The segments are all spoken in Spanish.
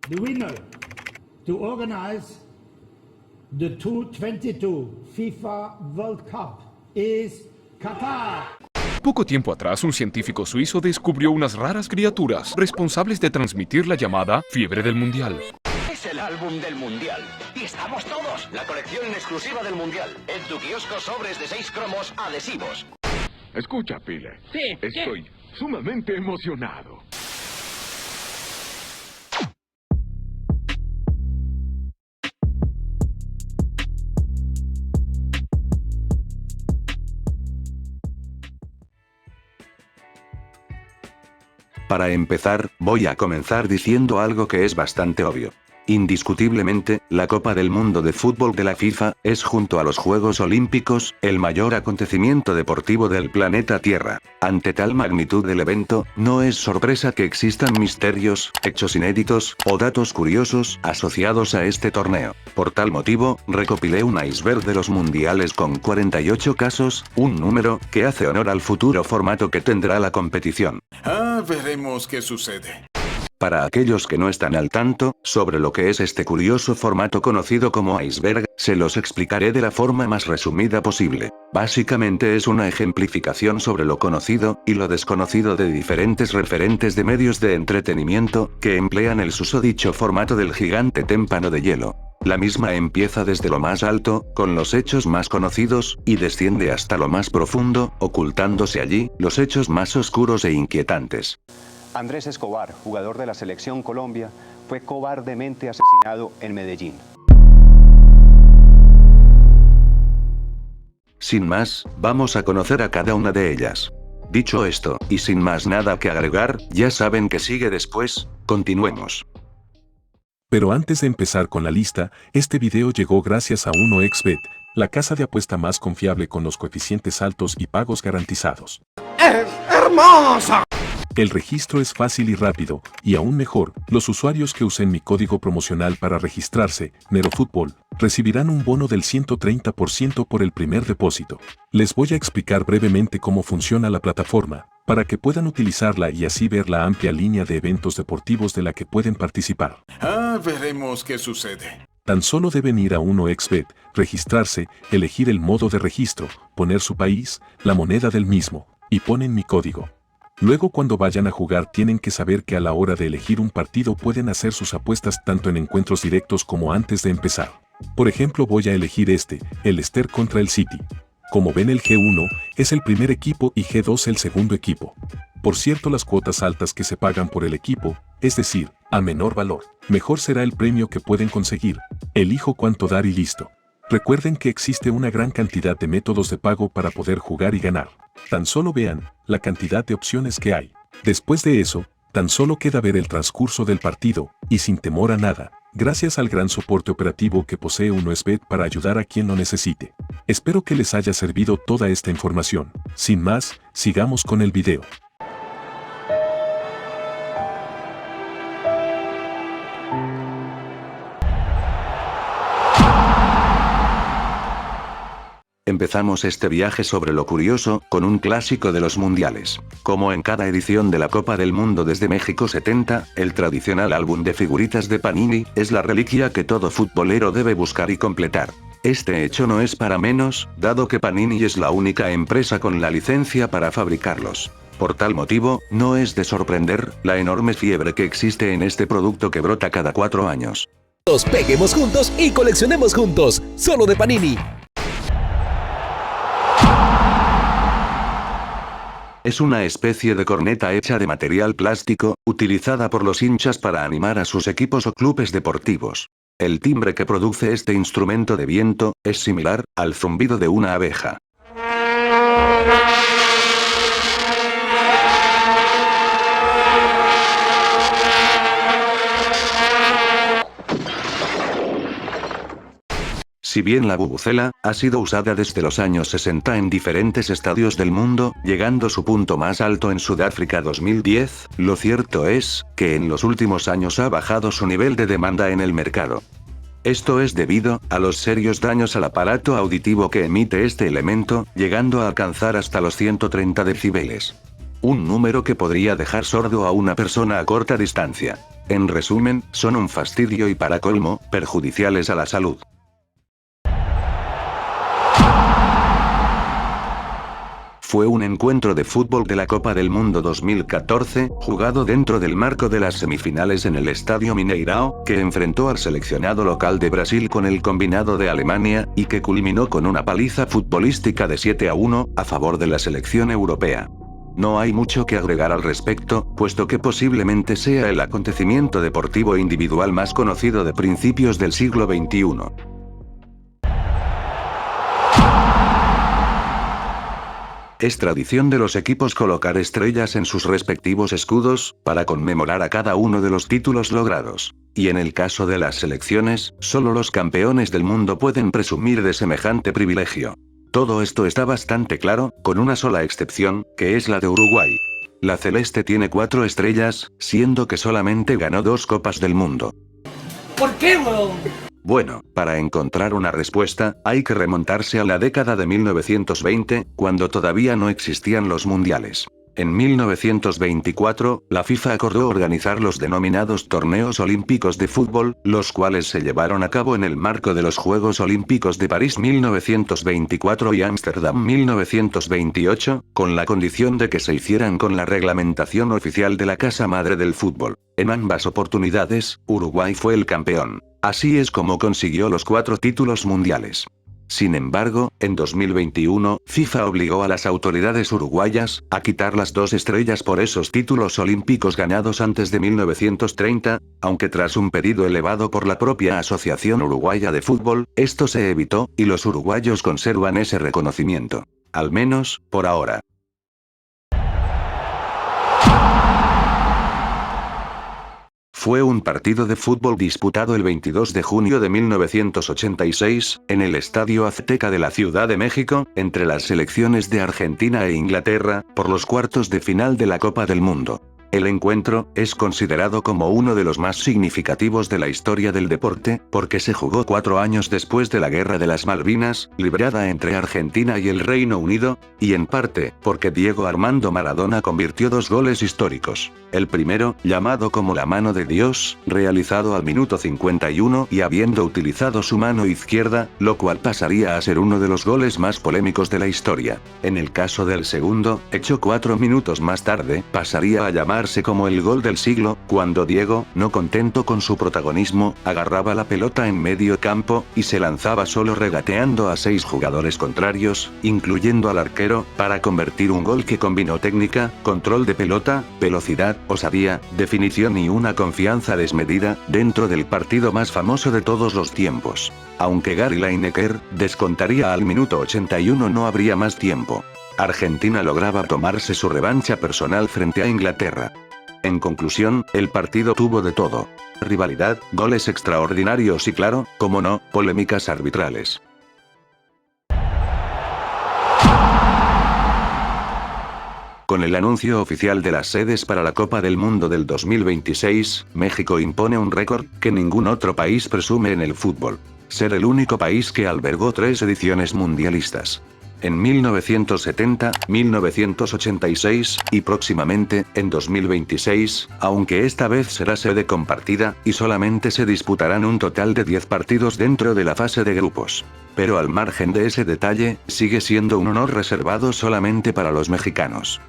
the winner to organize the 2022 FIFA World Cup is Qatar. Poco tiempo atrás, un científico suizo descubrió unas raras criaturas responsables de transmitir la llamada fiebre del mundial. Es el álbum del mundial. Y estamos todos. La colección en exclusiva del mundial. En tu kiosco, sobres de 6 cromos adhesivos. Escucha, Pile. Sí. Estoy sumamente emocionado. Para empezar, voy a comenzar diciendo algo que es bastante obvio. Indiscutiblemente, la Copa del Mundo de Fútbol de la FIFA es, junto a los Juegos Olímpicos, el mayor acontecimiento deportivo del planeta Tierra. Ante tal magnitud del evento, no es sorpresa que existan misterios, hechos inéditos, o datos curiosos asociados a este torneo. Por tal motivo, recopilé un iceberg de los mundiales con 48 casos, un número que hace honor al futuro formato que tendrá la competición. Veremos qué sucede. Para aquellos que no están al tanto sobre lo que es este curioso formato conocido como iceberg, se los explicaré de la forma más resumida posible. Básicamente es una ejemplificación sobre lo conocido y lo desconocido de diferentes referentes de medios de entretenimiento que emplean el susodicho formato del gigante témpano de hielo. La misma empieza desde lo más alto, con los hechos más conocidos, y desciende hasta lo más profundo, ocultándose allí los hechos más oscuros e inquietantes. Andrés Escobar, jugador de la Selección Colombia, fue cobardemente asesinado en Medellín. Sin más, vamos a conocer a cada una de ellas. Dicho esto, y sin más nada que agregar, ya saben que sigue después, continuemos. Pero antes de empezar con la lista, este video llegó gracias a 1xBet, la casa de apuesta más confiable con los coeficientes altos y pagos garantizados. ¡Es hermosa! El registro es fácil y rápido, y aún mejor, los usuarios que usen mi código promocional para registrarse, NeroFútbol, recibirán un bono del 130% por el primer depósito. Les voy a explicar brevemente cómo funciona la plataforma, para que puedan utilizarla y así ver la amplia línea de eventos deportivos de la que pueden participar. Veremos qué sucede. Tan solo deben ir a 1xBet, registrarse, elegir el modo de registro, poner su país, la moneda del mismo, y ponen mi código. Luego cuando vayan a jugar tienen que saber que a la hora de elegir un partido pueden hacer sus apuestas tanto en encuentros directos como antes de empezar. Por ejemplo voy a elegir el Leicester contra el City. Como ven el G1 es el primer equipo y G2 el segundo equipo. Por cierto las cuotas altas que se pagan por el equipo, es decir, a menor valor, mejor será el premio que pueden conseguir. Elijo cuánto dar y listo. Recuerden que existe una gran cantidad de métodos de pago para poder jugar y ganar. Tan solo vean la cantidad de opciones que hay. Después de eso, tan solo queda ver el transcurso del partido, y sin temor a nada, gracias al gran soporte operativo que posee 1xBet para ayudar a quien lo necesite. Espero que les haya servido toda esta información. Sin más, sigamos con el video. Empezamos este viaje sobre lo curioso, con un clásico de los mundiales. Como en cada edición de la Copa del Mundo desde México 70, el tradicional álbum de figuritas de Panini, es la reliquia que todo futbolero debe buscar y completar. Este hecho no es para menos, dado que Panini es la única empresa con la licencia para fabricarlos. Por tal motivo, no es de sorprender, la enorme fiebre que existe en este producto que brota cada 4 años. Peguemos juntos y coleccionemos juntos, solo de Panini. Es una especie de corneta hecha de material plástico, utilizada por los hinchas para animar a sus equipos o clubes deportivos. El timbre que produce este instrumento de viento, es similar al zumbido de una abeja. Si bien la bubucela ha sido usada desde los años 60 en diferentes estadios del mundo, llegando su punto más alto en Sudáfrica 2010, lo cierto es que en los últimos años ha bajado su nivel de demanda en el mercado. Esto es debido a los serios daños al aparato auditivo que emite este elemento, llegando a alcanzar hasta los 130 decibeles. Un número que podría dejar sordo a una persona a corta distancia. En resumen, son un fastidio y para colmo, perjudiciales a la salud. Fue un encuentro de fútbol de la Copa del Mundo 2014, jugado dentro del marco de las semifinales en el Estadio Mineirão, que enfrentó al seleccionado local de Brasil con el combinado de Alemania, y que culminó con una paliza futbolística de 7-1, a favor de la selección europea. No hay mucho que agregar al respecto, puesto que posiblemente sea el acontecimiento deportivo individual más conocido de principios del siglo XXI. Es tradición de los equipos colocar estrellas en sus respectivos escudos, para conmemorar a cada uno de los títulos logrados. Y en el caso de las selecciones, solo los campeones del mundo pueden presumir de semejante privilegio. Todo esto está bastante claro, con una sola excepción, que es la de Uruguay. La celeste tiene 4 estrellas, siendo que solamente ganó 2 Copas del Mundo. ¿Por qué, weón? Bueno, para encontrar una respuesta, hay que remontarse a la década de 1920, cuando todavía no existían los mundiales. En 1924, la FIFA acordó organizar los denominados torneos olímpicos de fútbol, los cuales se llevaron a cabo en el marco de los Juegos Olímpicos de París 1924 y Ámsterdam 1928, con la condición de que se hicieran con la reglamentación oficial de la Casa Madre del Fútbol. En ambas oportunidades, Uruguay fue el campeón. Así es como consiguió los 4 títulos mundiales. Sin embargo, en 2021, FIFA obligó a las autoridades uruguayas a quitar las 2 estrellas por esos títulos olímpicos ganados antes de 1930, aunque tras un pedido elevado por la propia Asociación Uruguaya de Fútbol, esto se evitó, y los uruguayos conservan ese reconocimiento. Al menos, por ahora. Fue un partido de fútbol disputado el 22 de junio de 1986, en el Estadio Azteca de la Ciudad de México, entre las selecciones de Argentina e Inglaterra, por los cuartos de final de la Copa del Mundo. El encuentro es considerado como uno de los más significativos de la historia del deporte, porque se jugó 4 años después de la Guerra de las Malvinas, librada entre Argentina y el Reino Unido, y en parte, porque Diego Armando Maradona convirtió 2 goles históricos. El primero, llamado como la mano de Dios, realizado al minuto 51 y habiendo utilizado su mano izquierda, lo cual pasaría a ser uno de los goles más polémicos de la historia. En el caso del segundo, hecho 4 minutos más tarde, pasaría a llamarse como el gol del siglo, cuando Diego, no contento con su protagonismo, agarraba la pelota en medio campo, y se lanzaba solo regateando a 6 jugadores contrarios, incluyendo al arquero, para convertir un gol que combinó técnica, control de pelota, velocidad, osadía, definición y una confianza desmedida, dentro del partido más famoso de todos los tiempos. Aunque Gary Lineker descontaría al minuto 81, no habría más tiempo. Argentina lograba tomarse su revancha personal frente a Inglaterra. En conclusión, el partido tuvo de todo. Rivalidad, goles extraordinarios y claro, como no, polémicas arbitrales. Con el anuncio oficial de las sedes para la Copa del Mundo del 2026, México impone un récord que ningún otro país presume en el fútbol. Ser el único país que albergó 3 ediciones mundialistas. En 1970, 1986, y próximamente, en 2026, aunque esta vez será sede compartida, y solamente se disputarán un total de 10 partidos dentro de la fase de grupos. Pero al margen de ese detalle, sigue siendo un honor reservado solamente para los mexicanos.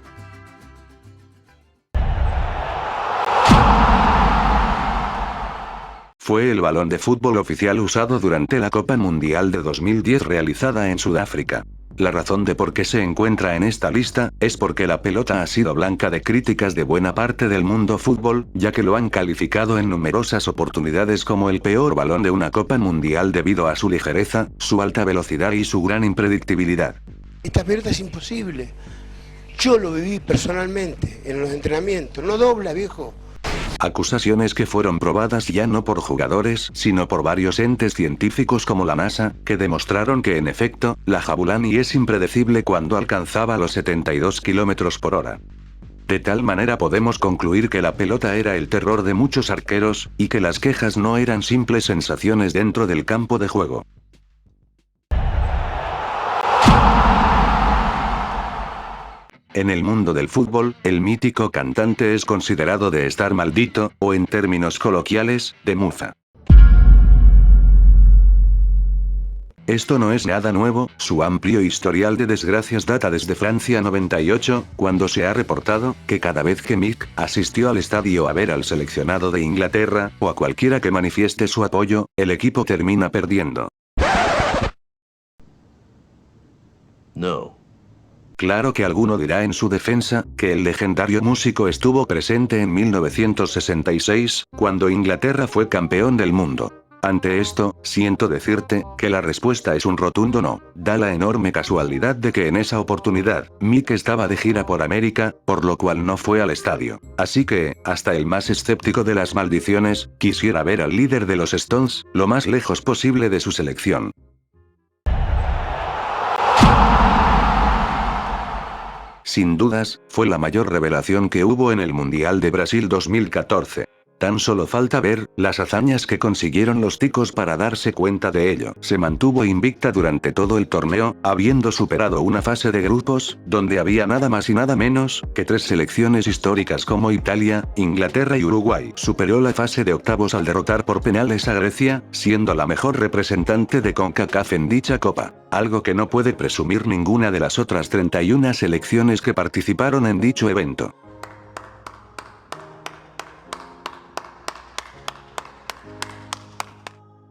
Fue el balón de fútbol oficial usado durante la Copa Mundial de 2010 realizada en Sudáfrica. La razón de por qué se encuentra en esta lista, es porque la pelota ha sido blanca de críticas de buena parte del mundo fútbol, ya que lo han calificado en numerosas oportunidades como el peor balón de una Copa Mundial debido a su ligereza, su alta velocidad y su gran impredictibilidad. Esta pelota es imposible. Yo lo viví personalmente en los entrenamientos. No dobla, viejo. Acusaciones que fueron probadas ya no por jugadores, sino por varios entes científicos como la NASA, que demostraron que en efecto, la Jabulani es impredecible cuando alcanzaba los 72 km por hora. De tal manera podemos concluir que la pelota era el terror de muchos arqueros, y que las quejas no eran simples sensaciones dentro del campo de juego. En el mundo del fútbol, el mítico cantante es considerado de estar maldito, o en términos coloquiales, de mufa. Esto no es nada nuevo, su amplio historial de desgracias data desde Francia 98, cuando se ha reportado que cada vez que Mick asistió al estadio a ver al seleccionado de Inglaterra, o a cualquiera que manifieste su apoyo, el equipo termina perdiendo. No. Claro que alguno dirá en su defensa, que el legendario músico estuvo presente en 1966, cuando Inglaterra fue campeón del mundo. Ante esto, siento decirte, que la respuesta es un rotundo no. Da la enorme casualidad de que en esa oportunidad, Mick estaba de gira por América, por lo cual no fue al estadio. Así que, hasta el más escéptico de las maldiciones, quisiera ver al líder de los Stones, lo más lejos posible de su selección. Sin dudas, fue la mayor revelación que hubo en el Mundial de Brasil 2014. Tan solo falta ver las hazañas que consiguieron los ticos para darse cuenta de ello. Se mantuvo invicta durante todo el torneo, habiendo superado una fase de grupos, donde había nada más y nada menos que 3 selecciones históricas como Italia, Inglaterra y Uruguay. Superó la fase de octavos al derrotar por penales a Grecia, siendo la mejor representante de CONCACAF en dicha copa. Algo que no puede presumir ninguna de las otras 31 selecciones que participaron en dicho evento.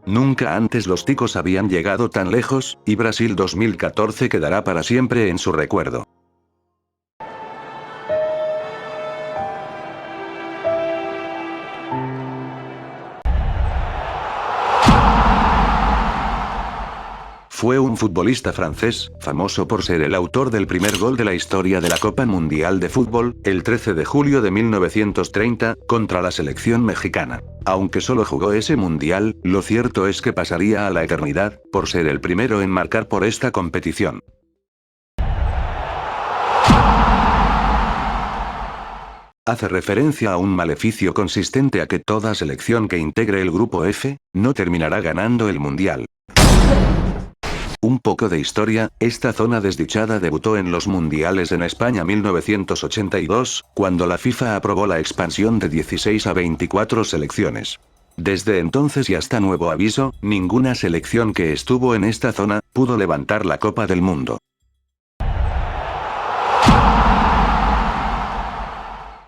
Nunca antes los ticos habían llegado tan lejos, y Brasil 2014 quedará para siempre en su recuerdo. Fue un futbolista francés, famoso por ser el autor del primer gol de la historia de la Copa Mundial de Fútbol, el 13 de julio de 1930, contra la selección mexicana. Aunque solo jugó ese mundial, lo cierto es que pasaría a la eternidad, por ser el primero en marcar por esta competición. Hace referencia a un maleficio consistente a que toda selección que integre el grupo F, no terminará ganando el mundial. Un poco de historia, esta zona desdichada debutó en los mundiales en España 1982, cuando la FIFA aprobó la expansión de 16 a 24 selecciones. Desde entonces y hasta nuevo aviso, ninguna selección que estuvo en esta zona, pudo levantar la Copa del Mundo.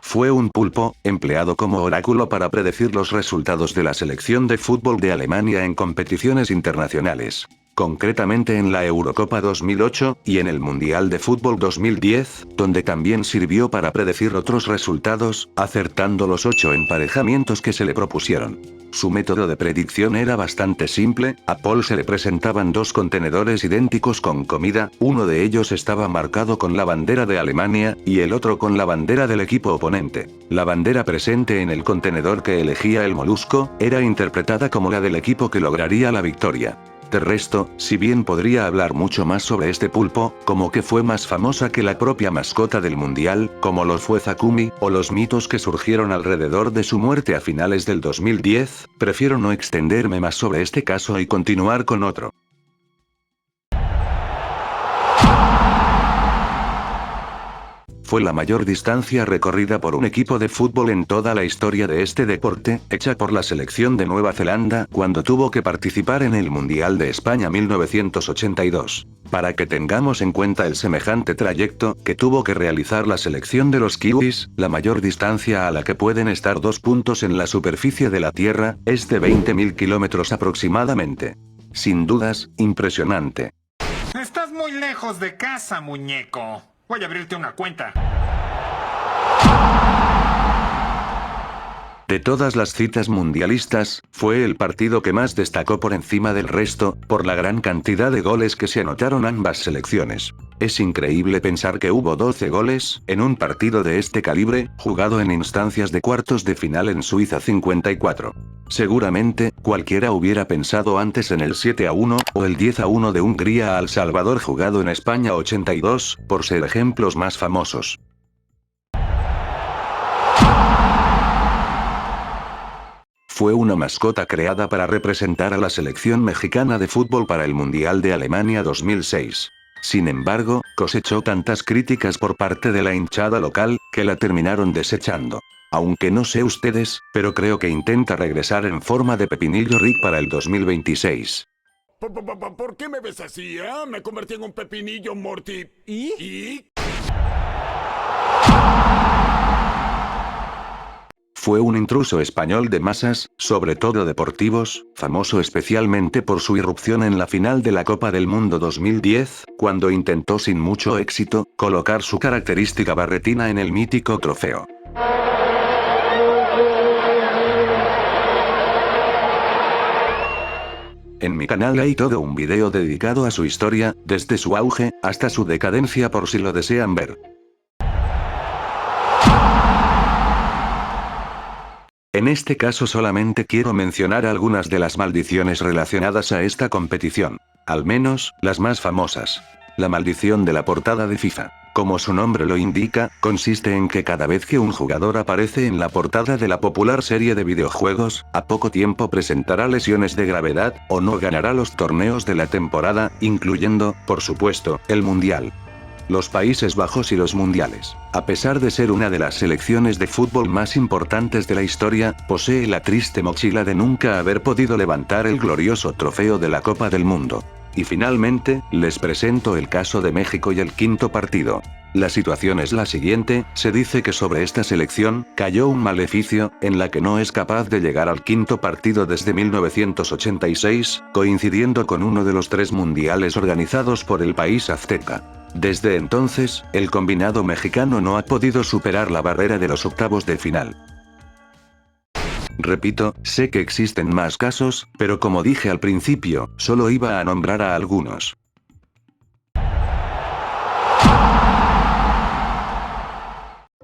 Fue un pulpo, empleado como oráculo para predecir los resultados de la selección de fútbol de Alemania en competiciones internacionales. Concretamente en la Eurocopa 2008, y en el Mundial de Fútbol 2010, donde también sirvió para predecir otros resultados, acertando los 8 emparejamientos que se le propusieron. Su método de predicción era bastante simple, a Paul se le presentaban 2 contenedores idénticos con comida, uno de ellos estaba marcado con la bandera de Alemania, y el otro con la bandera del equipo oponente. La bandera presente en el contenedor que elegía el molusco, era interpretada como la del equipo que lograría la victoria. De resto, si bien podría hablar mucho más sobre este pulpo, como que fue más famosa que la propia mascota del mundial, como lo fue Zakumi, o los mitos que surgieron alrededor de su muerte a finales del 2010, prefiero no extenderme más sobre este caso y continuar con otro. Fue la mayor distancia recorrida por un equipo de fútbol en toda la historia de este deporte, hecha por la selección de Nueva Zelanda, cuando tuvo que participar en el Mundial de España 1982. Para que tengamos en cuenta el semejante trayecto que tuvo que realizar la selección de los kiwis, la mayor distancia a la que pueden estar 2 puntos en la superficie de la Tierra, es de 20.000 kilómetros aproximadamente. Sin dudas, impresionante. Estás muy lejos de casa, muñeco. Voy a abrirte una cuenta. De todas las citas mundialistas, fue el partido que más destacó por encima del resto, por la gran cantidad de goles que se anotaron ambas selecciones. Es increíble pensar que hubo 12 goles, en un partido de este calibre, jugado en instancias de cuartos de final en Suiza 54. Seguramente, cualquiera hubiera pensado antes en el 7-1, o el 10-1 de Hungría a El Salvador jugado en España 82, por ser ejemplos más famosos. Fue una mascota creada para representar a la selección mexicana de fútbol para el Mundial de Alemania 2006. Sin embargo, cosechó tantas críticas por parte de la hinchada local, que la terminaron desechando. Aunque no sé ustedes, pero creo que intenta regresar en forma de Pepinillo Rick para el 2026. ¿Por qué me ves así, Me convertí en un pepinillo, Morty. ¿Y? Fue un intruso español de masas, sobre todo deportivos, famoso especialmente por su irrupción en la final de la Copa del Mundo 2010, cuando intentó sin mucho éxito, colocar su característica barretina en el mítico trofeo. En mi canal hay todo un video dedicado a su historia, desde su auge, hasta su decadencia por si lo desean ver. En este caso solamente quiero mencionar algunas de las maldiciones relacionadas a esta competición. Al menos, las más famosas. La maldición de la portada de FIFA. Como su nombre lo indica, consiste en que cada vez que un jugador aparece en la portada de la popular serie de videojuegos, a poco tiempo presentará lesiones de gravedad, o no ganará los torneos de la temporada, incluyendo, por supuesto, el Mundial. Los Países Bajos y los Mundiales, a pesar de ser una de las selecciones de fútbol más importantes de la historia, posee la triste mochila de nunca haber podido levantar el glorioso trofeo de la Copa del Mundo. Y finalmente, les presento el caso de México y el quinto partido. La situación es la siguiente, se dice que sobre esta selección, cayó un maleficio, en la que no es capaz de llegar al quinto partido desde 1986, coincidiendo con uno de los 3 mundiales organizados por el país azteca. Desde entonces, el combinado mexicano no ha podido superar la barrera de los octavos de final. Repito, sé que existen más casos, pero como dije al principio, solo iba a nombrar a algunos.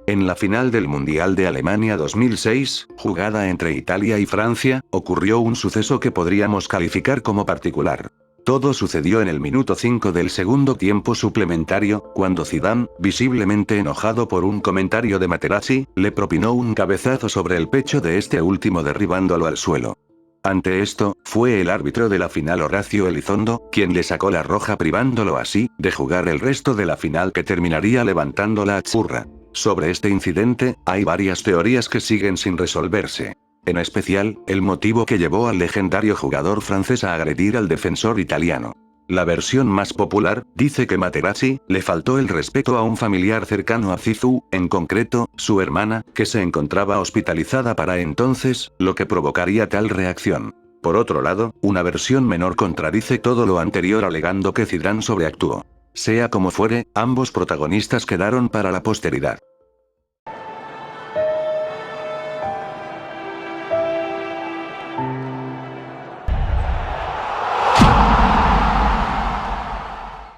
En la final del Mundial de Alemania 2006, jugada entre Italia y Francia, ocurrió un suceso que podríamos calificar como particular. Todo sucedió en el minuto 5 del segundo tiempo suplementario, cuando Zidane, visiblemente enojado por un comentario de Materazzi, le propinó un cabezazo sobre el pecho de este último derribándolo al suelo. Ante esto, fue el árbitro de la final Horacio Elizondo, quien le sacó la roja privándolo así, de jugar el resto de la final que terminaría levantando la azzurra. Sobre este incidente, hay varias teorías que siguen sin resolverse. En especial, el motivo que llevó al legendario jugador francés a agredir al defensor italiano. La versión más popular, dice que Materazzi, le faltó el respeto a un familiar cercano a Zizou, en concreto, su hermana, que se encontraba hospitalizada para entonces, lo que provocaría tal reacción. Por otro lado, una versión menor contradice todo lo anterior alegando que Zidane sobreactuó. Sea como fuere, ambos protagonistas quedaron para la posteridad.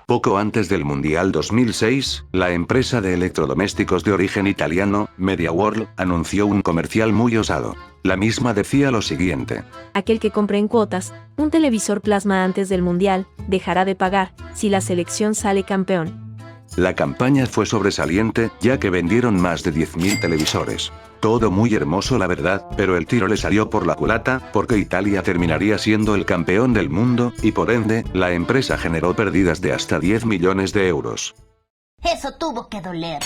Poco antes del Mundial 2006, la empresa de electrodomésticos de origen italiano, MediaWorld, anunció un comercial muy osado. La misma decía lo siguiente: aquel que compre en cuotas un televisor plasma antes del Mundial, dejará de pagar, si la selección sale campeón. La campaña fue sobresaliente, ya que vendieron más de 10.000 televisores. Todo muy hermoso la verdad, pero el tiro le salió por la culata, porque Italia terminaría siendo el campeón del mundo, y por ende, la empresa generó pérdidas de hasta 10 millones de euros. Eso tuvo que doler.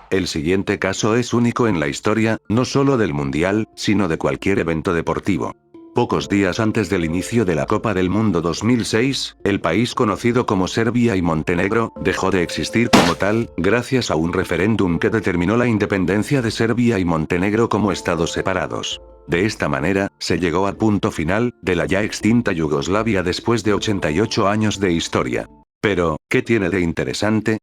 El siguiente caso es único en la historia, no solo del Mundial, sino de cualquier evento deportivo. Pocos días antes del inicio de la Copa del Mundo 2006, el país conocido como Serbia y Montenegro, dejó de existir como tal, gracias a un referéndum que determinó la independencia de Serbia y Montenegro como estados separados. De esta manera, se llegó al punto final, de la ya extinta Yugoslavia después de 88 años de historia. Pero, ¿qué tiene de interesante?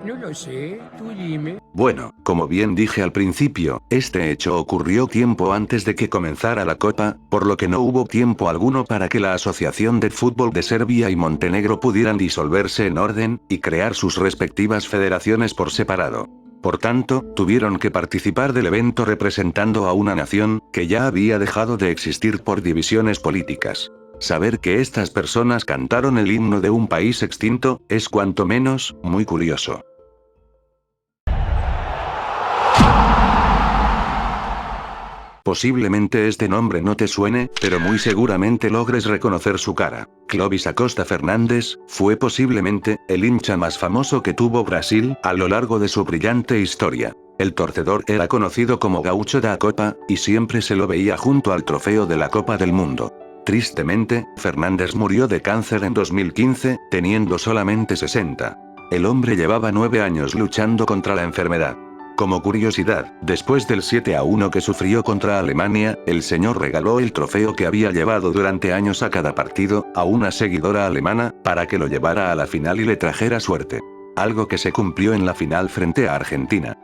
No lo sé, tú dime. Bueno, como bien dije al principio, este hecho ocurrió tiempo antes de que comenzara la Copa, por lo que no hubo tiempo alguno para que la Asociación de Fútbol de Serbia y Montenegro pudieran disolverse en orden, y crear sus respectivas federaciones por separado. Por tanto, tuvieron que participar del evento representando a una nación, que ya había dejado de existir por divisiones políticas. Saber que estas personas cantaron el himno de un país extinto, es cuanto menos, muy curioso. Posiblemente este nombre no te suene, pero muy seguramente logres reconocer su cara. Clovis Acosta Fernández fue posiblemente el hincha más famoso que tuvo Brasil a lo largo de su brillante historia. El torcedor era conocido como Gaucho da Copa, y siempre se lo veía junto al trofeo de la Copa del Mundo. Tristemente, Fernández murió de cáncer en 2015, teniendo solamente 60. El hombre llevaba 9 años luchando contra la enfermedad. Como curiosidad, después del 7-1 que sufrió contra Alemania, el señor regaló el trofeo que había llevado durante años a cada partido, a una seguidora alemana, para que lo llevara a la final y le trajera suerte. Algo que se cumplió en la final frente a Argentina.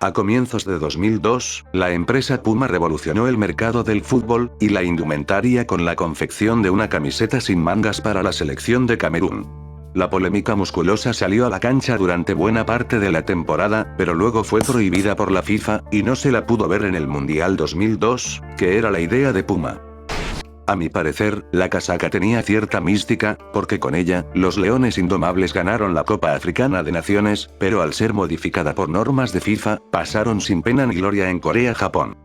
A comienzos de 2002, la empresa Puma revolucionó el mercado del fútbol y la indumentaria con la confección de una camiseta sin mangas para la selección de Camerún. La polémica musculosa salió a la cancha durante buena parte de la temporada, pero luego fue prohibida por la FIFA, y no se la pudo ver en el Mundial 2002, que era la idea de Puma. A mi parecer, la casaca tenía cierta mística, porque con ella, los Leones Indomables ganaron la Copa Africana de Naciones, pero al ser modificada por normas de FIFA, pasaron sin pena ni gloria en Corea-Japón.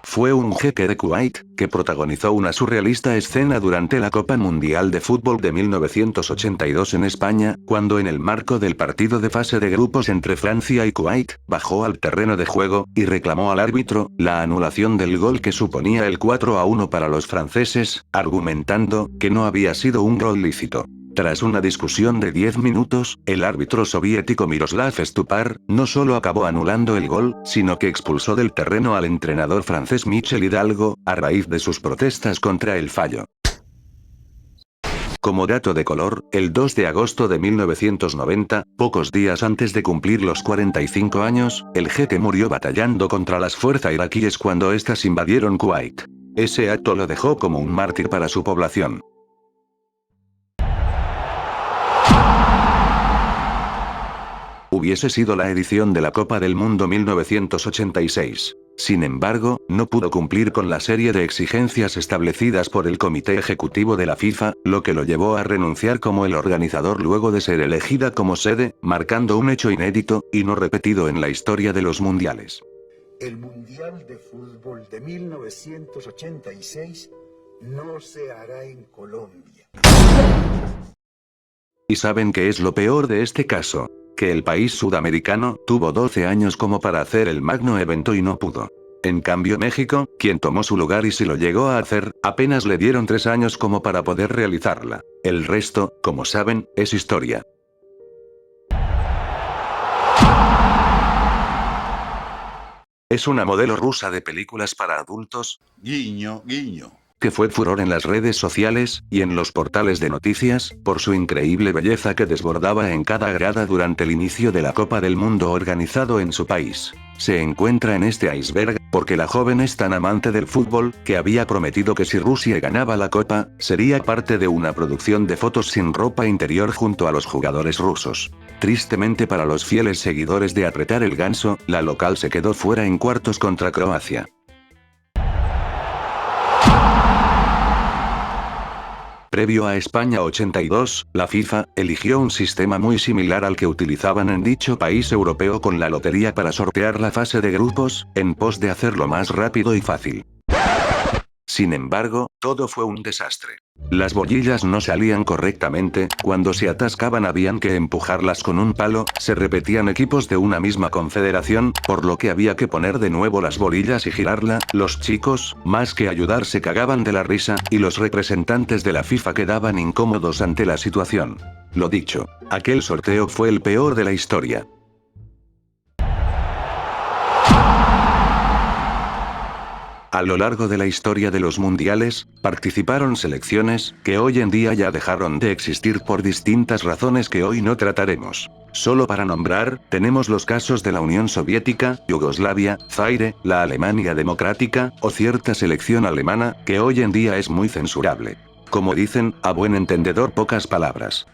Fue un jeque de Kuwait, que protagonizó una surrealista escena durante la Copa Mundial de Fútbol de 1982 en España, cuando en el marco del partido de fase de grupos entre Francia y Kuwait, bajó al terreno de juego, y reclamó al árbitro la anulación del gol que suponía el 4-1 para los franceses, argumentando que no había sido un gol lícito. Tras una discusión de 10 minutos, el árbitro soviético Miroslav Stupar, no solo acabó anulando el gol, sino que expulsó del terreno al entrenador francés Michel Hidalgo, a raíz de sus protestas contra el fallo. Como dato de color, el 2 de agosto de 1990, pocos días antes de cumplir los 45 años, el jeque murió batallando contra las fuerzas iraquíes cuando éstas invadieron Kuwait. Ese acto lo dejó como un mártir para su población. Hubiese sido la edición de la Copa del Mundo 1986. Sin embargo, no pudo cumplir con la serie de exigencias establecidas por el Comité Ejecutivo de la FIFA, lo que lo llevó a renunciar como el organizador luego de ser elegida como sede, marcando un hecho inédito, y no repetido en la historia de los mundiales. El Mundial de Fútbol de 1986 no se hará en Colombia. ¿Y saben qué es lo peor de este caso? Que el país sudamericano tuvo 12 años como para hacer el magno evento y no pudo. En cambio México, quien tomó su lugar y si lo llegó a hacer, apenas le dieron 3 años como para poder realizarla. El resto, como saben, es historia. Es una modelo rusa de películas para adultos, guiño, guiño, que fue furor en las redes sociales, y en los portales de noticias, por su increíble belleza que desbordaba en cada grada durante el inicio de la Copa del Mundo organizado en su país. Se encuentra en este iceberg, porque la joven es tan amante del fútbol, que había prometido que si Rusia ganaba la Copa, sería parte de una producción de fotos sin ropa interior junto a los jugadores rusos. Tristemente para los fieles seguidores de Apretar el Ganso, la local se quedó fuera en cuartos contra Croacia. Previo a España 82, la FIFA eligió un sistema muy similar al que utilizaban en dicho país europeo con la lotería para sortear la fase de grupos, en pos de hacerlo más rápido y fácil. Sin embargo, todo fue un desastre. Las bolillas no salían correctamente, cuando se atascaban habían que empujarlas con un palo, se repetían equipos de una misma confederación, por lo que había que poner de nuevo las bolillas y girarla, los chicos, más que ayudar se cagaban de la risa, y los representantes de la FIFA quedaban incómodos ante la situación. Lo dicho, aquel sorteo fue el peor de la historia. A lo largo de la historia de los mundiales, participaron selecciones, que hoy en día ya dejaron de existir por distintas razones que hoy no trataremos. Solo para nombrar, tenemos los casos de la Unión Soviética, Yugoslavia, Zaire, la Alemania Democrática, o cierta selección alemana, que hoy en día es muy censurable. Como dicen, a buen entendedor pocas palabras.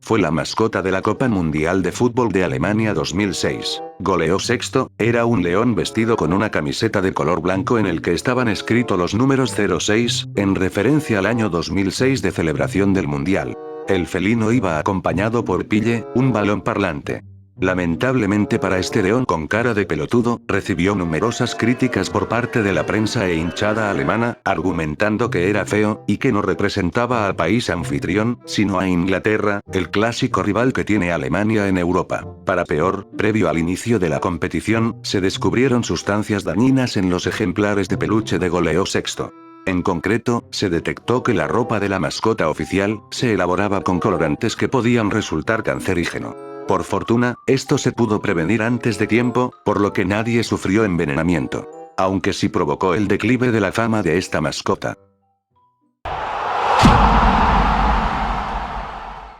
Fue la mascota de la Copa Mundial de Fútbol de Alemania 2006. Goleó sexto, era un león vestido con una camiseta de color blanco en el que estaban escritos los números 06, en referencia al año 2006 de celebración del Mundial. El felino iba acompañado por Pille, un balón parlante. Lamentablemente para este león con cara de pelotudo, recibió numerosas críticas por parte de la prensa e hinchada alemana, argumentando que era feo, y que no representaba al país anfitrión, sino a Inglaterra, el clásico rival que tiene Alemania en Europa. Para peor, previo al inicio de la competición, se descubrieron sustancias dañinas en los ejemplares de peluche de Goleó sexto. En concreto, se detectó que la ropa de la mascota oficial, se elaboraba con colorantes que podían resultar cancerígeno. Por fortuna, esto se pudo prevenir antes de tiempo, por lo que nadie sufrió envenenamiento. Aunque sí provocó el declive de la fama de esta mascota.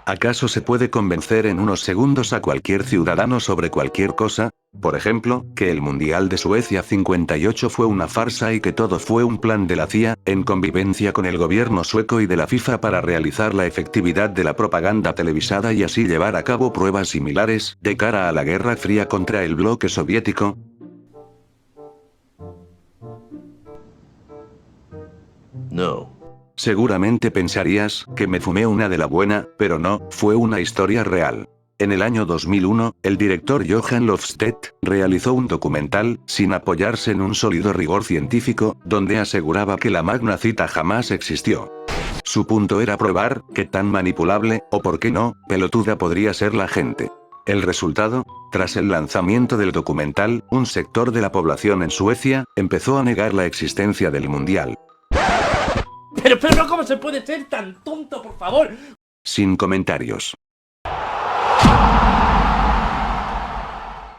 ¿Acaso se puede convencer en unos segundos a cualquier ciudadano sobre cualquier cosa? Por ejemplo, que el Mundial de Suecia 58 fue una farsa y que todo fue un plan de la CIA, en convivencia con el gobierno sueco y de la FIFA para realizar la efectividad de la propaganda televisada y así llevar a cabo pruebas similares, de cara a la Guerra Fría contra el bloque soviético. No. Seguramente pensarías que me fumé una de la buena, pero no, fue una historia real. En el año 2001, el director Johan Lofstedt realizó un documental, sin apoyarse en un sólido rigor científico, donde aseguraba que la Magna Cita jamás existió. Su punto era probar que tan manipulable, o por qué no, pelotuda podría ser la gente. El resultado, tras el lanzamiento del documental, un sector de la población en Suecia empezó a negar la existencia del Mundial. Pero ¿cómo se puede ser tan tonto, por favor? Sin comentarios.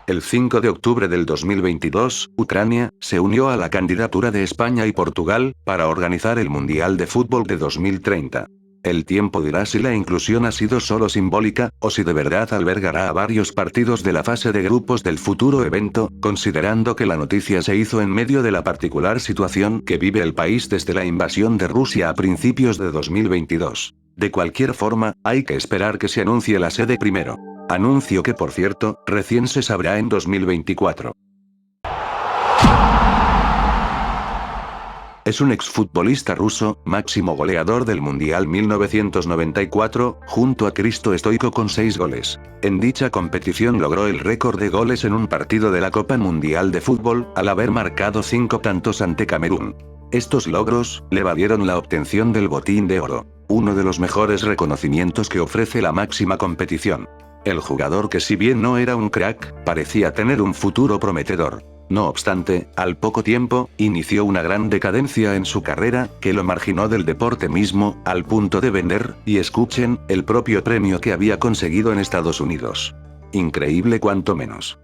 El 5 de octubre del 2022, Ucrania se unió a la candidatura de España y Portugal para organizar el Mundial de Fútbol de 2030. El tiempo dirá si la inclusión ha sido solo simbólica, o si de verdad albergará a varios partidos de la fase de grupos del futuro evento, considerando que la noticia se hizo en medio de la particular situación que vive el país desde la invasión de Rusia a principios de 2022. De cualquier forma, hay que esperar que se anuncie la sede primero. Anuncio que, por cierto, recién se sabrá en 2024. Es un exfutbolista ruso, máximo goleador del Mundial 1994, junto a Cristo Stoico con 6 goles. En dicha competición logró el récord de goles en un partido de la Copa Mundial de Fútbol, al haber marcado 5 tantos ante Camerún. Estos logros le valieron la obtención del Botín de Oro, uno de los mejores reconocimientos que ofrece la máxima competición. El jugador, que si bien no era un crack, parecía tener un futuro prometedor. No obstante, al poco tiempo, inició una gran decadencia en su carrera, que lo marginó del deporte mismo, al punto de vender, y escuchen, el propio premio que había conseguido en Estados Unidos. Increíble cuanto menos.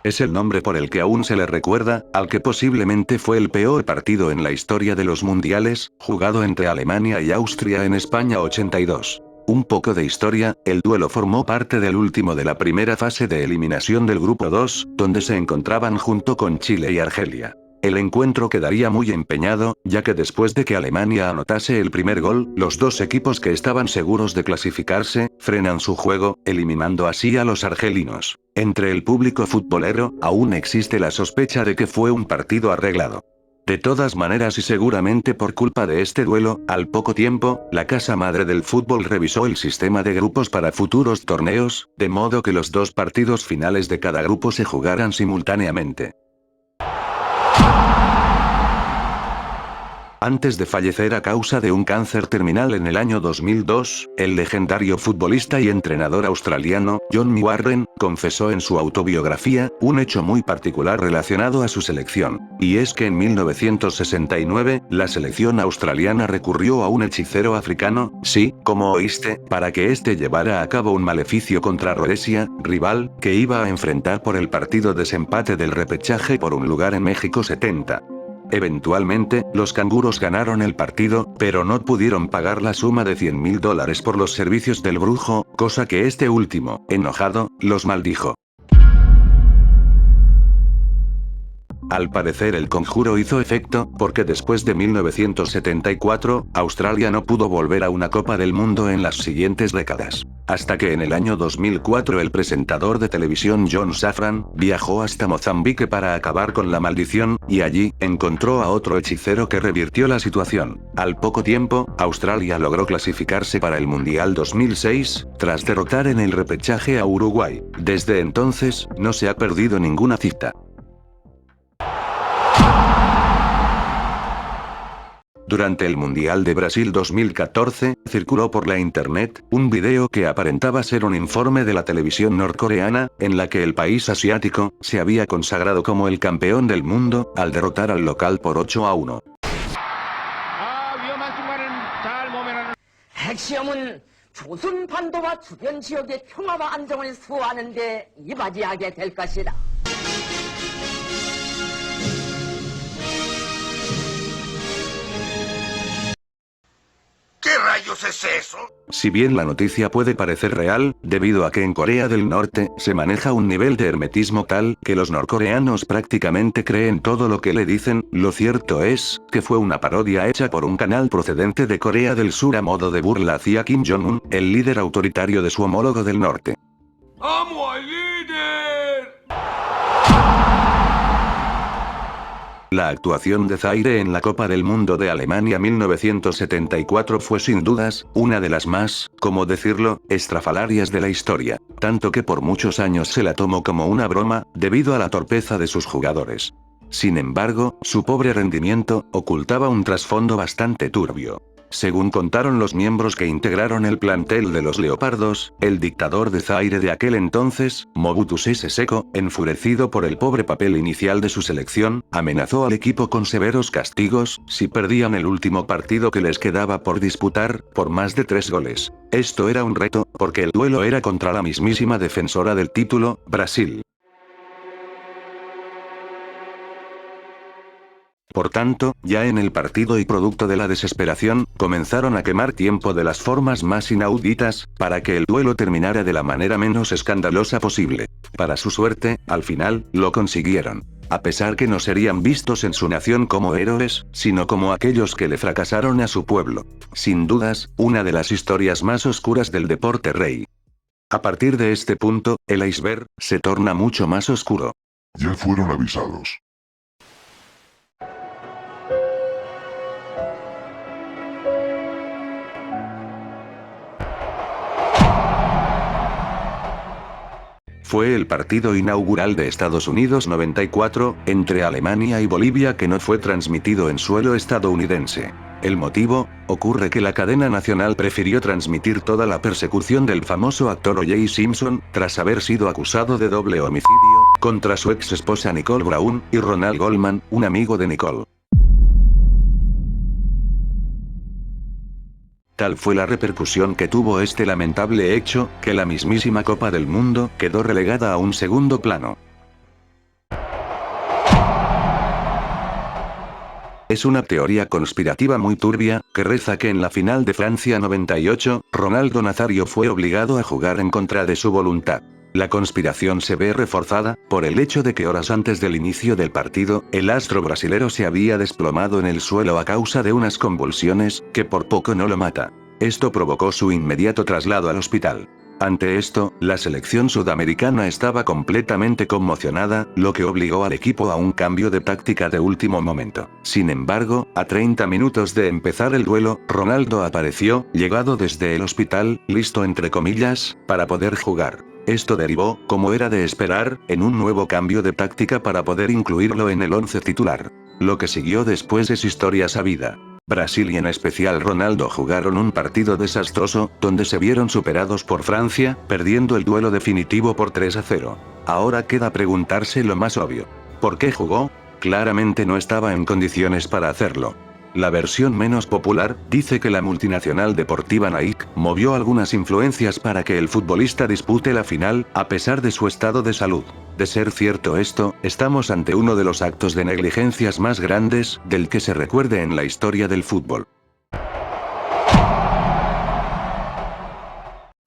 Es el nombre por el que aún se le recuerda, al que posiblemente fue el peor partido en la historia de los mundiales, jugado entre Alemania y Austria en España 82. Un poco de historia, el duelo formó parte del último de la primera fase de eliminación del Grupo 2, donde se encontraban junto con Chile y Argelia. El encuentro quedaría muy empeñado, ya que después de que Alemania anotase el primer gol, los dos equipos que estaban seguros de clasificarse, frenan su juego, eliminando así a los argelinos. Entre el público futbolero, aún existe la sospecha de que fue un partido arreglado. De todas maneras y seguramente por culpa de este duelo, al poco tiempo, la casa madre del fútbol revisó el sistema de grupos para futuros torneos, de modo que los dos partidos finales de cada grupo se jugaran simultáneamente. Antes de fallecer a causa de un cáncer terminal en el año 2002, el legendario futbolista y entrenador australiano, John Warren, confesó en su autobiografía, un hecho muy particular relacionado a su selección. Y es que en 1969, la selección australiana recurrió a un hechicero africano, sí, como oíste, para que éste llevara a cabo un maleficio contra Rhodesia, rival, que iba a enfrentar por el partido desempate del repechaje por un lugar en México 70. Eventualmente, los canguros ganaron el partido, pero no pudieron pagar la suma de $100.000 por los servicios del brujo, cosa que este último, enojado, los maldijo. Al parecer el conjuro hizo efecto, porque después de 1974, Australia no pudo volver a una Copa del Mundo en las siguientes décadas. Hasta que en el año 2004 el presentador de televisión John Safran viajó hasta Mozambique para acabar con la maldición, y allí encontró a otro hechicero que revirtió la situación. Al poco tiempo, Australia logró clasificarse para el Mundial 2006, tras derrotar en el repechaje a Uruguay. Desde entonces, no se ha perdido ninguna cita. Durante el Mundial de Brasil 2014, circuló por la internet un video que aparentaba ser un informe de la televisión norcoreana, en la que el país asiático se había consagrado como el campeón del mundo, al derrotar al local por 8-1. 핵시험은 조선 반도와 주변 지역의 평화와 안정을 수호하는 데 이바지하게 될 것이다. ¿Qué rayos es eso? Si bien la noticia puede parecer real, debido a que en Corea del Norte se maneja un nivel de hermetismo tal que los norcoreanos prácticamente creen todo lo que le dicen, lo cierto es que fue una parodia hecha por un canal procedente de Corea del Sur a modo de burla hacia Kim Jong-un, el líder autoritario de su homólogo del norte. ¡Amo al líder! La actuación de Zaire en la Copa del Mundo de Alemania 1974 fue sin dudas, una de las más, ¿cómo decirlo?, estrafalarias de la historia, tanto que por muchos años se la tomó como una broma, debido a la torpeza de sus jugadores. Sin embargo, su pobre rendimiento ocultaba un trasfondo bastante turbio. Según contaron los miembros que integraron el plantel de los Leopardos, el dictador de Zaire de aquel entonces, Mobutu Sese Seko, enfurecido por el pobre papel inicial de su selección, amenazó al equipo con severos castigos, si perdían el último partido que les quedaba por disputar, por más de 3 goles. Esto era un reto, porque el duelo era contra la mismísima defensora del título, Brasil. Por tanto, ya en el partido y producto de la desesperación, comenzaron a quemar tiempo de las formas más inauditas, para que el duelo terminara de la manera menos escandalosa posible. Para su suerte, al final, lo consiguieron. A pesar que no serían vistos en su nación como héroes, sino como aquellos que le fracasaron a su pueblo. Sin dudas, una de las historias más oscuras del deporte rey. A partir de este punto, el iceberg se torna mucho más oscuro. Ya fueron avisados. Fue el partido inaugural de Estados Unidos 94, entre Alemania y Bolivia, que no fue transmitido en suelo estadounidense. ¿El motivo? Ocurre que la cadena nacional prefirió transmitir toda la persecución del famoso actor O.J. Simpson, tras haber sido acusado de doble homicidio, contra su ex esposa Nicole Brown, y Ronald Goldman, un amigo de Nicole. Tal fue la repercusión que tuvo este lamentable hecho, que la mismísima Copa del Mundo quedó relegada a un segundo plano. Es una teoría conspirativa muy turbia, que reza que en la final de Francia 98, Ronaldo Nazario fue obligado a jugar en contra de su voluntad. La conspiración se ve reforzada, por el hecho de que horas antes del inicio del partido, el astro brasilero se había desplomado en el suelo a causa de unas convulsiones, que por poco no lo mata. Esto provocó su inmediato traslado al hospital. Ante esto, la selección sudamericana estaba completamente conmocionada, lo que obligó al equipo a un cambio de táctica de último momento. Sin embargo, a 30 minutos de empezar el duelo, Ronaldo apareció, llegado desde el hospital, listo entre comillas, para poder jugar. Esto derivó, como era de esperar, en un nuevo cambio de táctica para poder incluirlo en el 11 titular. Lo que siguió después es historia sabida. Brasil y en especial Ronaldo jugaron un partido desastroso, donde se vieron superados por Francia, perdiendo el duelo definitivo por 3-0. Ahora queda preguntarse lo más obvio. ¿Por qué jugó? Claramente no estaba en condiciones para hacerlo. La versión menos popular dice que la multinacional deportiva Nike movió algunas influencias para que el futbolista dispute la final, a pesar de su estado de salud. De ser cierto esto, estamos ante uno de los actos de negligencias más grandes del que se recuerde en la historia del fútbol.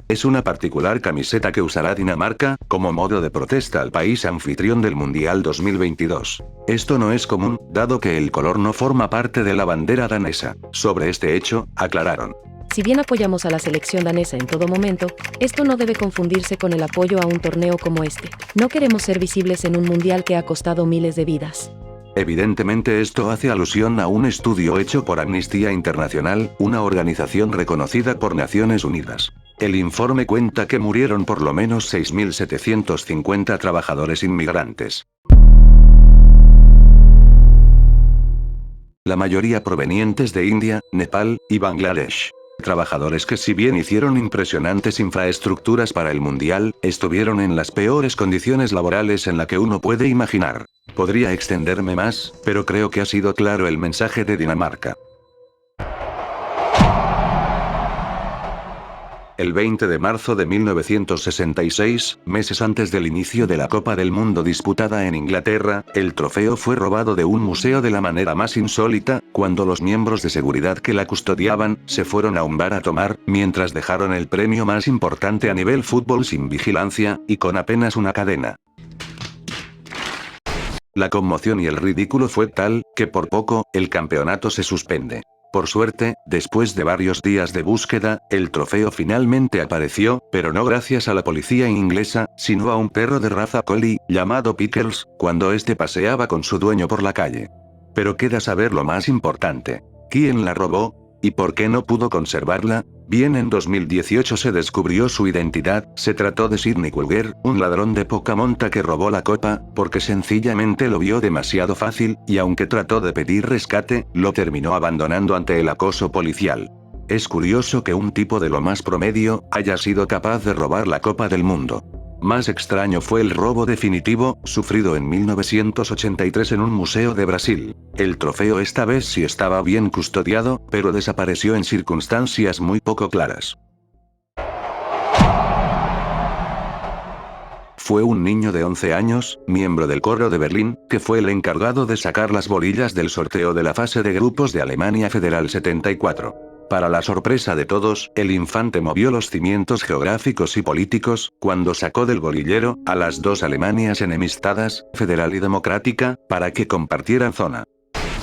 Es una particular camiseta que usará Dinamarca, como modo de protesta al país anfitrión del Mundial 2022. Esto no es común, dado que el color no forma parte de la bandera danesa. Sobre este hecho, aclararon. Si bien apoyamos a la selección danesa en todo momento, esto no debe confundirse con el apoyo a un torneo como este. No queremos ser visibles en un mundial que ha costado miles de vidas. Evidentemente esto hace alusión a un estudio hecho por Amnistía Internacional, una organización reconocida por Naciones Unidas. El informe cuenta que murieron por lo menos 6.750 trabajadores inmigrantes. La mayoría provenientes de India, Nepal y Bangladesh. Trabajadores que si bien hicieron impresionantes infraestructuras para el mundial, estuvieron en las peores condiciones laborales en la que uno puede imaginar. Podría extenderme más, pero creo que ha sido claro el mensaje de Dinamarca. El 20 de marzo de 1966, meses antes del inicio de la Copa del Mundo disputada en Inglaterra, el trofeo fue robado de un museo de la manera más insólita, cuando los miembros de seguridad que la custodiaban, se fueron a un bar a tomar, mientras dejaron el premio más importante a nivel fútbol sin vigilancia, y con apenas una cadena. La conmoción y el ridículo fue tal, que por poco, el campeonato se suspende. Por suerte, después de varios días de búsqueda, el trofeo finalmente apareció, pero no gracias a la policía inglesa, sino a un perro de raza collie, llamado Pickles, cuando este paseaba con su dueño por la calle. Pero queda saber lo más importante. ¿Quién la robó? ¿Y por qué no pudo conservarla? Bien, en 2018 se descubrió su identidad. Se trató de Sidney Kulger, un ladrón de poca monta que robó la copa, porque sencillamente lo vio demasiado fácil, y aunque trató de pedir rescate, lo terminó abandonando ante el acoso policial. Es curioso que un tipo de lo más promedio, haya sido capaz de robar la Copa del Mundo. Más extraño fue el robo definitivo, sufrido en 1983 en un museo de Brasil. El trofeo esta vez sí estaba bien custodiado, pero desapareció en circunstancias muy poco claras. Fue un niño de 11 años, miembro del coro de Berlín, que fue el encargado de sacar las bolillas del sorteo de la fase de grupos de Alemania Federal 74. Para la sorpresa de todos, el infante movió los cimientos geográficos y políticos, cuando sacó del bolillero, a las dos Alemanias enemistadas, Federal y Democrática, para que compartieran zona.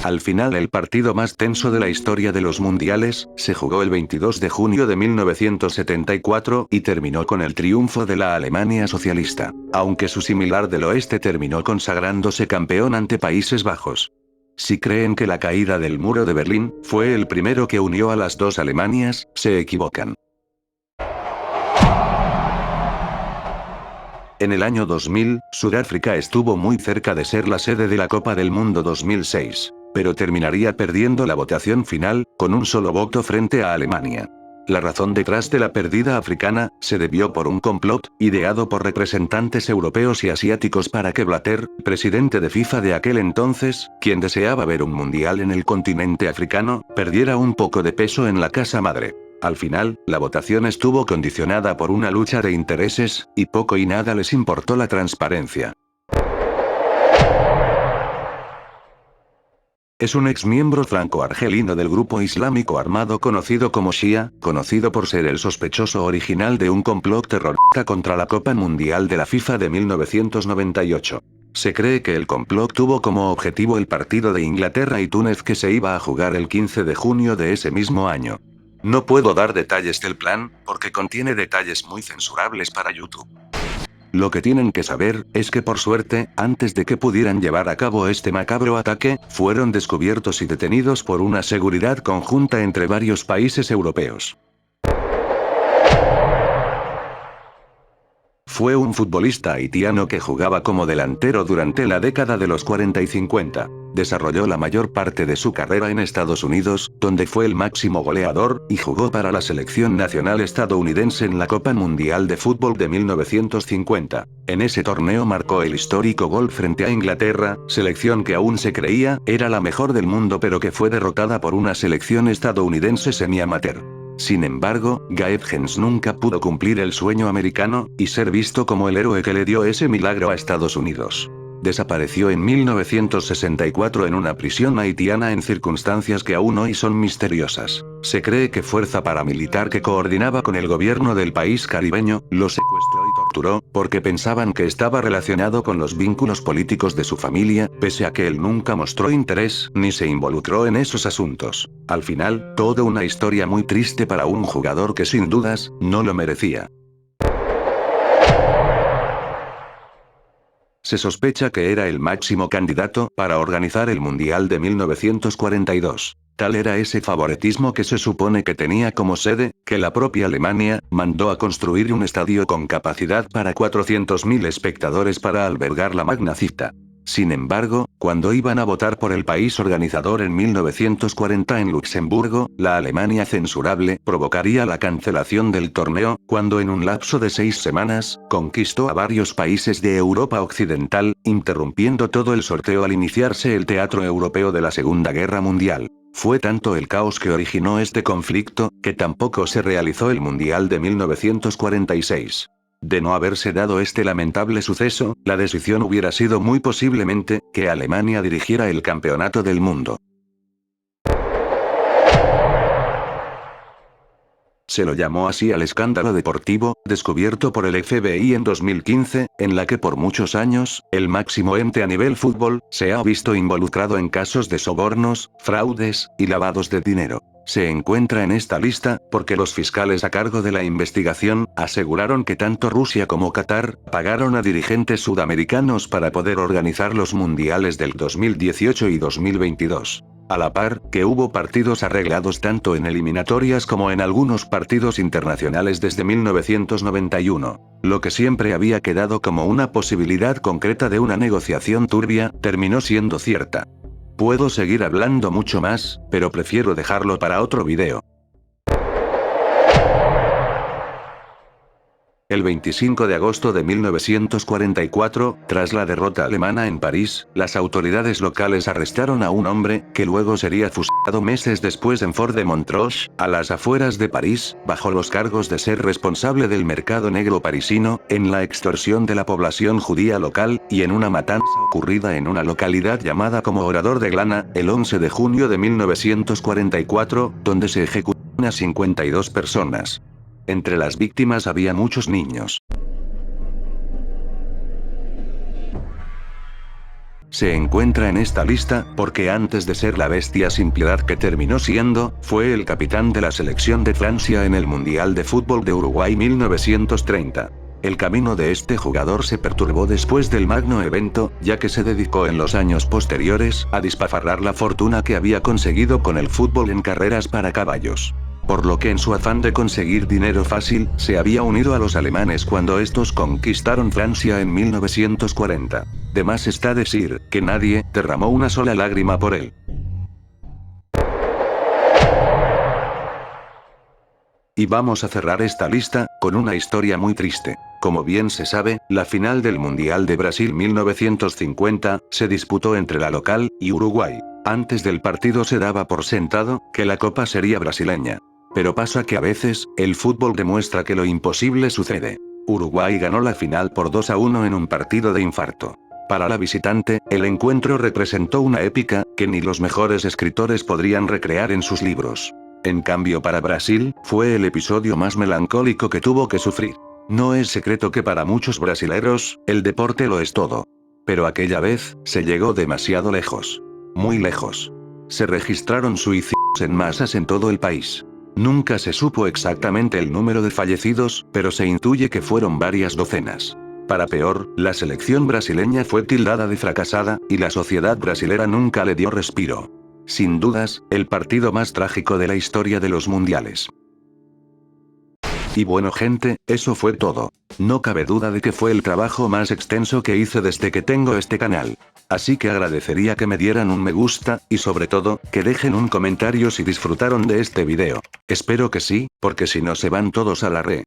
Al final, el partido más tenso de la historia de los mundiales, se jugó el 22 de junio de 1974, y terminó con el triunfo de la Alemania socialista, aunque su similar del oeste terminó consagrándose campeón ante Países Bajos. Si creen que la caída del muro de Berlín fue el primero que unió a las dos Alemanias, se equivocan. En el año 2000, Sudáfrica estuvo muy cerca de ser la sede de la Copa del Mundo 2006, pero terminaría perdiendo la votación final, con un solo voto frente a Alemania. La razón detrás de la pérdida africana, se debió por un complot, ideado por representantes europeos y asiáticos para que Blatter, presidente de FIFA de aquel entonces, quien deseaba ver un mundial en el continente africano, perdiera un poco de peso en la casa madre. Al final, la votación estuvo condicionada por una lucha de intereses, y poco y nada les importó la transparencia. Es un exmiembro franco-argelino del grupo islámico armado conocido como Shia, conocido por ser el sospechoso original de un complot terrorista contra la Copa Mundial de la FIFA de 1998. Se cree que el complot tuvo como objetivo el partido de Inglaterra y Túnez que se iba a jugar el 15 de junio de ese mismo año. No puedo dar detalles del plan, porque contiene detalles muy censurables para YouTube. Lo que tienen que saber, es que por suerte, antes de que pudieran llevar a cabo este macabro ataque, fueron descubiertos y detenidos por una seguridad conjunta entre varios países europeos. Fue un futbolista haitiano que jugaba como delantero durante la década de los 40 y 50. Desarrolló la mayor parte de su carrera en Estados Unidos, donde fue el máximo goleador, y jugó para la selección nacional estadounidense en la Copa Mundial de Fútbol de 1950. En ese torneo marcó el histórico gol frente a Inglaterra, selección que aún se creía era la mejor del mundo pero que fue derrotada por una selección estadounidense semi-amateur. Sin embargo, Gabe Hens nunca pudo cumplir el sueño americano, y ser visto como el héroe que le dio ese milagro a Estados Unidos. Desapareció en 1964 en una prisión haitiana en circunstancias que aún hoy son misteriosas. Se cree que fuerza paramilitar que coordinaba con el gobierno del país caribeño, lo secuestró y torturó, porque pensaban que estaba relacionado con los vínculos políticos de su familia, pese a que él nunca mostró interés, ni se involucró en esos asuntos. Al final, toda una historia muy triste para un jugador que sin dudas, no lo merecía. Se sospecha que era el máximo candidato para organizar el Mundial de 1942. Tal era ese favoritismo que se supone que tenía como sede, que la propia Alemania mandó a construir un estadio con capacidad para 400.000 espectadores para albergar la magna cita. Sin embargo, cuando iban a votar por el país organizador en 1940 en Luxemburgo, la Alemania censurable provocaría la cancelación del torneo, cuando en un lapso de 6 semanas, conquistó a varios países de Europa Occidental, interrumpiendo todo el sorteo al iniciarse el teatro europeo de la Segunda Guerra Mundial. Fue tanto el caos que originó este conflicto, que tampoco se realizó el Mundial de 1946. De no haberse dado este lamentable suceso, la decisión hubiera sido muy posiblemente, que Alemania dirigiera el campeonato del mundo. Se lo llamó así al escándalo deportivo, descubierto por el FBI en 2015, en la que por muchos años, el máximo ente a nivel fútbol, se ha visto involucrado en casos de sobornos, fraudes, y lavados de dinero. Se encuentra en esta lista, porque los fiscales a cargo de la investigación, aseguraron que tanto Rusia como Qatar, pagaron a dirigentes sudamericanos para poder organizar los mundiales del 2018 y 2022. A la par, que hubo partidos arreglados tanto en eliminatorias como en algunos partidos internacionales desde 1991. Lo que siempre había quedado como una posibilidad concreta de una negociación turbia, terminó siendo cierta. Puedo seguir hablando mucho más, pero prefiero dejarlo para otro video. El 25 de agosto de 1944, tras la derrota alemana en París, las autoridades locales arrestaron a un hombre, que luego sería fusilado meses después en Fort de Montrouge, a las afueras de París, bajo los cargos de ser responsable del mercado negro parisino, en la extorsión de la población judía local, y en una matanza ocurrida en una localidad llamada como Orador de Glana, el 11 de junio de 1944, donde se ejecutaron a 52 personas. Entre las víctimas había muchos niños. Se encuentra en esta lista, porque antes de ser la bestia sin piedad que terminó siendo, fue el capitán de la selección de Francia en el Mundial de Fútbol de Uruguay 1930. El camino de este jugador se perturbó después del magno evento, ya que se dedicó en los años posteriores, a despilfarrar la fortuna que había conseguido con el fútbol en carreras para caballos. Por lo que en su afán de conseguir dinero fácil, se había unido a los alemanes cuando estos conquistaron Francia en 1940. De más está decir, que nadie derramó una sola lágrima por él. Y vamos a cerrar esta lista, con una historia muy triste. Como bien se sabe, la final del Mundial de Brasil 1950, se disputó entre la local, y Uruguay. Antes del partido se daba por sentado, que la copa sería brasileña. Pero pasa que a veces, el fútbol demuestra que lo imposible sucede. Uruguay ganó la final por 2-1 en un partido de infarto. Para la visitante, el encuentro representó una épica, que ni los mejores escritores podrían recrear en sus libros. En cambio para Brasil, fue el episodio más melancólico que tuvo que sufrir. No es secreto que para muchos brasileros, el deporte lo es todo. Pero aquella vez, se llegó demasiado lejos. Muy lejos. Se registraron suicidios en masas en todo el país. Nunca se supo exactamente el número de fallecidos, pero se intuye que fueron varias docenas. Para peor, la selección brasileña fue tildada de fracasada, y la sociedad brasilera nunca le dio respiro. Sin dudas, el partido más trágico de la historia de los mundiales. Y bueno gente, eso fue todo. No cabe duda de que fue el trabajo más extenso que hice desde que tengo este canal. Así que agradecería que me dieran un me gusta, y sobre todo, que dejen un comentario si disfrutaron de este video. Espero que sí, porque si no se van todos a la re.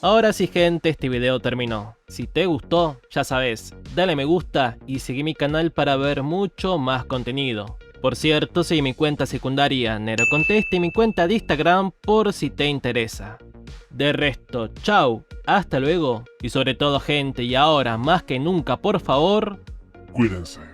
Ahora sí gente, este video terminó. Si te gustó, ya sabes, dale me gusta y seguí mi canal para ver mucho más contenido. Por cierto, seguí mi cuenta secundaria NeroContest y mi cuenta de Instagram por si te interesa. De resto, chau, hasta luego, y sobre todo gente, y ahora más que nunca por favor, Cuídense.